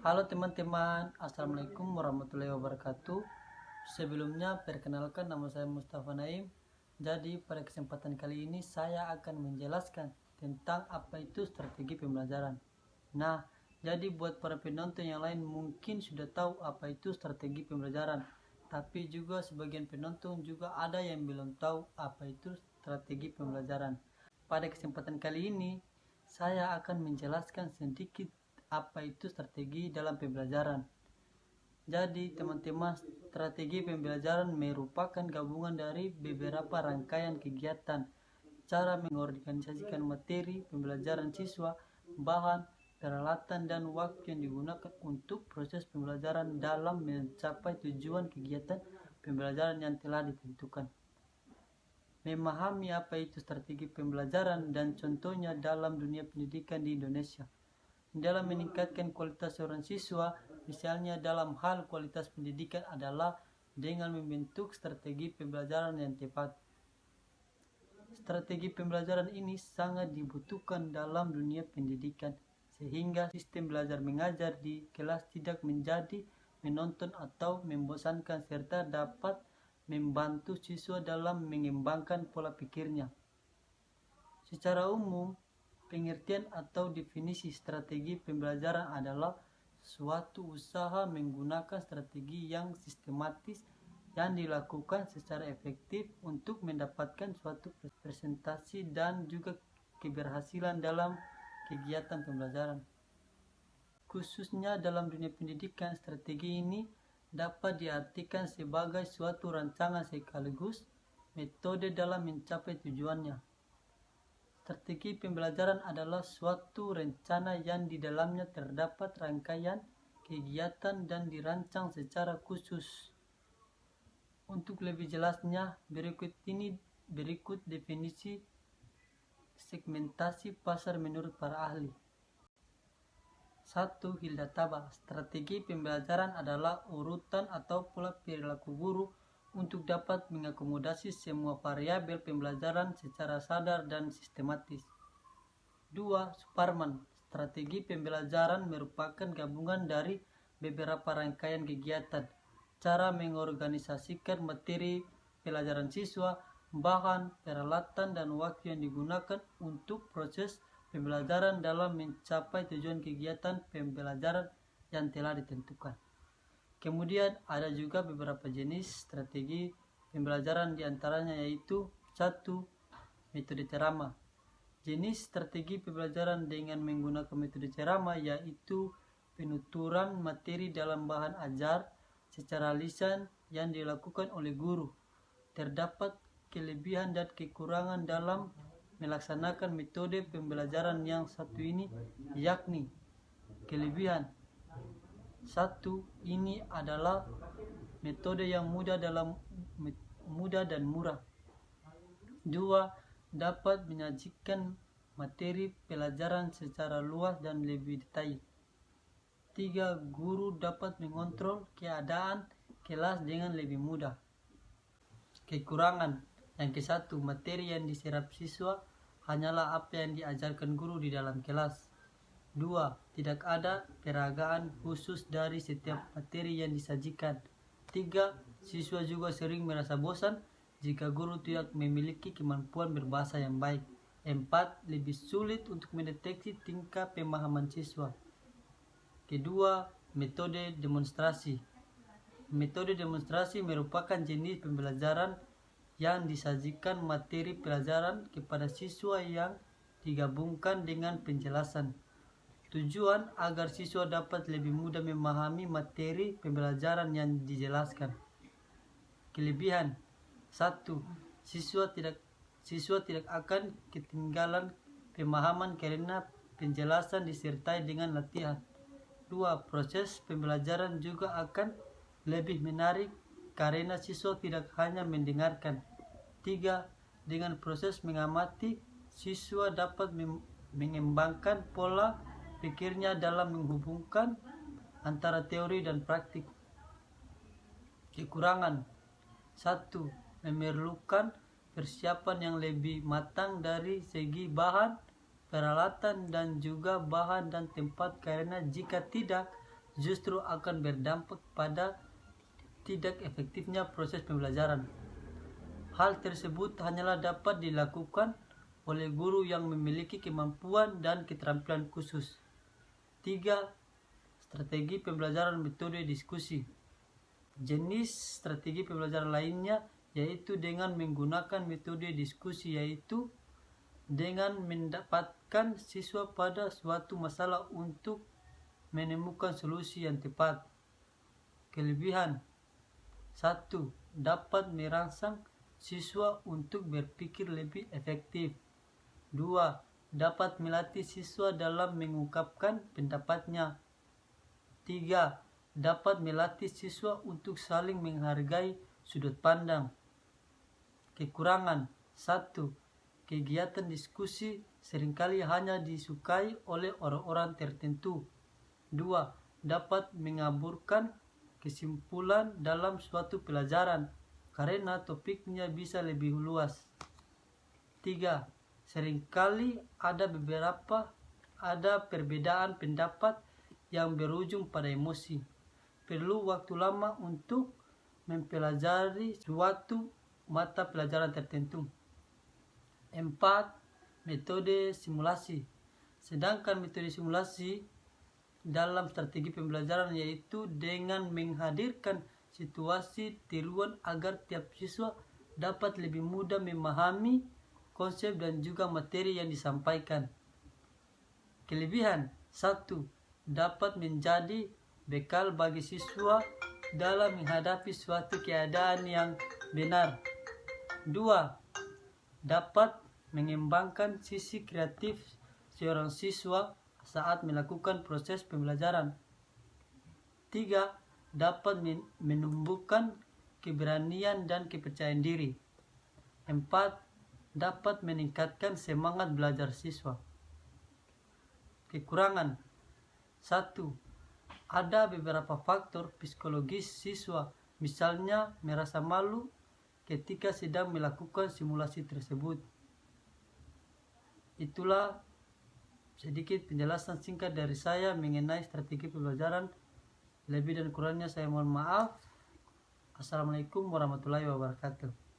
Halo teman-teman, Assalamualaikum warahmatullahi wabarakatuh. Sebelumnya, perkenalkan nama saya Mustafa Naim. Jadi, pada kesempatan kali ini saya akan menjelaskan tentang apa itu strategi pembelajaran. Nah, jadi buat para penonton yang lain mungkin sudah tahu apa itu strategi pembelajaran. Tapi juga sebagian penonton juga ada yang belum tahu apa itu strategi pembelajaran. Pada kesempatan kali ini, saya akan menjelaskan sedikit apa itu strategi dalam pembelajaran. Jadi, teman-teman, strategi pembelajaran merupakan gabungan dari beberapa rangkaian kegiatan, cara mengorganisasikan materi pembelajaran siswa, bahan, peralatan, dan waktu yang digunakan untuk proses pembelajaran dalam mencapai tujuan kegiatan pembelajaran yang telah ditentukan. Memahami apa itu strategi pembelajaran dan contohnya dalam dunia pendidikan di Indonesia. Dalam meningkatkan kualitas seorang siswa, misalnya dalam hal kualitas pendidikan adalah dengan membentuk strategi pembelajaran yang tepat. Strategi pembelajaran ini sangat dibutuhkan dalam dunia pendidikan, sehingga sistem belajar mengajar di kelas tidak menjadi menonton atau membosankan serta dapat membantu siswa dalam mengembangkan pola pikirnya. Secara umum, pengertian atau definisi strategi pembelajaran adalah suatu usaha menggunakan strategi yang sistematis yang dilakukan secara efektif untuk mendapatkan suatu presentasi dan juga keberhasilan dalam kegiatan pembelajaran. Khususnya dalam dunia pendidikan, strategi ini dapat diartikan sebagai suatu rancangan sekaligus metode dalam mencapai tujuannya. Strategi pembelajaran adalah suatu rencana yang di dalamnya terdapat rangkaian kegiatan dan dirancang secara khusus. Untuk lebih jelasnya, berikut definisi segmentasi pasar menurut para ahli. 1. Hilda Tabal. Strategi pembelajaran adalah urutan atau pola perilaku guru untuk dapat mengakomodasi semua variabel pembelajaran secara sadar dan sistematis. 2. Suparman. Strategi pembelajaran merupakan gabungan dari beberapa rangkaian kegiatan, cara mengorganisasikan materi pelajaran siswa, bahan, peralatan, dan waktu yang digunakan untuk proses pembelajaran dalam mencapai tujuan kegiatan pembelajaran yang telah ditentukan. Kemudian ada juga beberapa jenis strategi pembelajaran diantaranya yaitu 1. Metode ceramah. Jenis strategi pembelajaran dengan menggunakan metode ceramah yaitu penuturan materi dalam bahan ajar secara lisan yang dilakukan oleh guru. Terdapat kelebihan dan kekurangan dalam melaksanakan metode pembelajaran yang satu ini, yakni kelebihan. 1. Ini adalah metode yang mudah dan murah. 2. Dapat menyajikan materi pelajaran secara luas dan lebih detail. 3. Guru dapat mengontrol keadaan kelas dengan lebih mudah. Kekurangan. Yang ke-1, materi yang diserap siswa hanyalah apa yang diajarkan guru di dalam kelas. 2. Tidak ada peragaan khusus dari setiap materi yang disajikan. 3. Siswa juga sering merasa bosan jika guru tidak memiliki kemampuan berbahasa yang baik. 4. Lebih sulit untuk mendeteksi tingkat pemahaman siswa. Kedua, metode demonstrasi. Metode demonstrasi merupakan jenis pembelajaran yang disajikan materi pelajaran kepada siswa yang digabungkan dengan penjelasan. Tujuan agar siswa dapat lebih mudah memahami materi pembelajaran yang dijelaskan. Kelebihan. 1. Siswa tidak akan ketinggalan pemahaman karena penjelasan disertai dengan latihan. 2. Proses pembelajaran juga akan lebih menarik karena siswa tidak hanya mendengarkan. 3. Dengan proses mengamati, siswa dapat mengembangkan pola pikirnya dalam menghubungkan antara teori dan praktik. Kekurangan. 1. Memerlukan persiapan yang lebih matang dari segi bahan, peralatan, dan juga bahan dan tempat karena jika tidak, justru akan berdampak pada tidak efektifnya proses pembelajaran. Hal tersebut hanyalah dapat dilakukan oleh guru yang memiliki kemampuan dan keterampilan khusus. 3. Strategi pembelajaran metode diskusi. Jenis strategi pembelajaran lainnya yaitu dengan menggunakan metode diskusi, yaitu dengan mendapatkan siswa pada suatu masalah untuk menemukan solusi yang tepat. Kelebihan: 1. Dapat merangsang siswa untuk berpikir lebih efektif. 2. Dapat melatih siswa dalam mengungkapkan pendapatnya. 3. Dapat melatih siswa untuk saling menghargai sudut pandang. Kekurangan: 1. Kegiatan diskusi seringkali hanya disukai oleh orang-orang tertentu. 2. Dapat mengaburkan kesimpulan dalam suatu pelajaran karena topiknya bisa lebih luas. 3. Seringkali ada perbedaan pendapat yang berujung pada emosi. Perlu waktu lama untuk mempelajari suatu mata pelajaran tertentu. 4. Metode simulasi. Sedangkan metode simulasi dalam strategi pembelajaran yaitu dengan menghadirkan situasi tiruan agar tiap siswa dapat lebih mudah memahami konsep dan juga materi yang disampaikan. Kelebihan: 1. Dapat menjadi bekal bagi siswa dalam menghadapi suatu keadaan yang benar. 2. Dapat mengembangkan sisi kreatif seorang siswa saat melakukan proses pembelajaran. 3. Dapat menumbuhkan keberanian dan kepercayaan diri. 4. Dapat meningkatkan semangat belajar siswa. Kekurangan: 1. Ada beberapa faktor psikologis siswa, misalnya merasa malu ketika sedang melakukan simulasi tersebut. Itulah sedikit penjelasan singkat dari saya mengenai strategi pembelajaran. Lebih dan kurangnya saya mohon maaf. Assalamualaikum warahmatullahi wabarakatuh.